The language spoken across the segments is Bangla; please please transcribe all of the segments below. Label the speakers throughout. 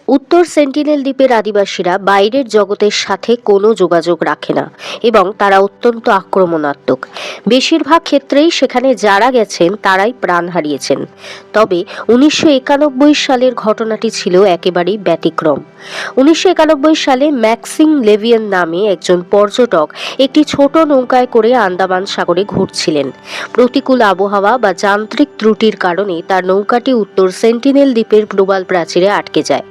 Speaker 1: উত্তর সেন্টিনেল দ্বীপের আদিবাসীরা বাইরের জগতের সাথে কোনো যোগাযোগ রাখে না এবং তারা অত্যন্ত আক্রমণাত্মক। বেশিরভাগ ক্ষেত্রেই সেখানে যারা গেছেন তারাই প্রাণ হারিয়েছেন। তবে 1991 সালের ঘটনাটি ছিল একেবারেই ব্যতিক্রম। 1991 সালে ম্যাক্সিম লেভিয়েন নামে একজন পর্যটক একটি ছোট নৌকায় করে আন্দামান সাগরে ঘুরছিলেন। প্রতিকূল আবহাওয়া বা যান্ত্রিক ত্রুটির কারণে তার নৌকাটি উত্তর সেন্টিনেল দ্বীপের প্রবাল প্রাচীরে আটকে যায়।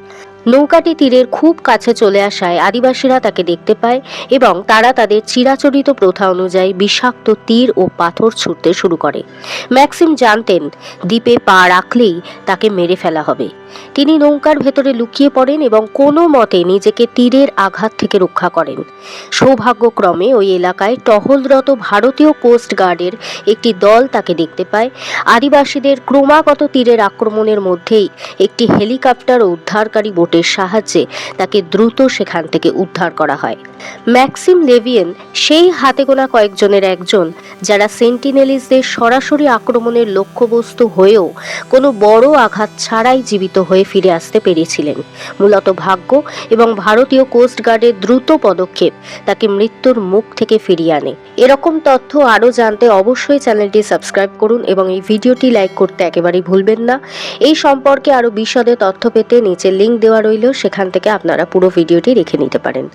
Speaker 1: নৌকাটি তীরের খুব কাছে চলে আসায় আদিবাসীরা তাকে দেখতে পায় এবং তারা তাদের চিরাচরিত প্রথা অনুযায়ী বিষাক্ত তীর ও পাথর ছুঁড়তে শুরু করে। ম্যাক্সিম জানতেন দ্বীপে পা রাখলেই তাকে মেরে ফেলা হবে। তিনি নৌকার ভেতরে লুকিয়ে পড়েন এবং কোনো মতে নিজেকে তীরের আঘাত থেকে রক্ষা করেন। সৌভাগ্যক্রমে ওই এলাকায় টহলরত ভারতীয় কোস্ট গার্ডের একটি দল তাকে দেখতে পায়। আদিবাসীদের ক্রমাগত তীরের আক্রমণের মধ্যেই একটি হেলিকপ্টার ও উদ্ধারকারী বোটের সাহায্যে তাকে দ্রুত সেখান থেকে উদ্ধার করা হয়। ম্যাক্সিম লেভিয়েন সেই হাতে গোনা কয়েকজনের একজন যারা সেন্টিনেলিসদের সরাসরি আক্রমণের লক্ষ্যবস্তু হয়েও কোনো বড় আঘাত ছাড়াই জীবিত হয়ে ফিরে আসতে পেরেছিলেন। মূলত ভাগ্য এবং ভারতীয় কোস্ট গার্ডের দ্রুত পদক্ষেপ তাকে মৃত্যুর মুখ থেকে ফিরিয়ে আনে। এরকম তথ্য আরও জানতে অবশ্যই চ্যানেলটি সাবস্ক্রাইব করুন এবং এই ভিডিওটি লাইক করতে একেবারেই ভুলবেন না। এই সম্পর্কে আরও বিশদে তথ্য পেতে নিচে লিংক দেওয়া রইল, সেখান থেকে আপনারা পুরো ভিডিওটি দেখে নিতে পারেন।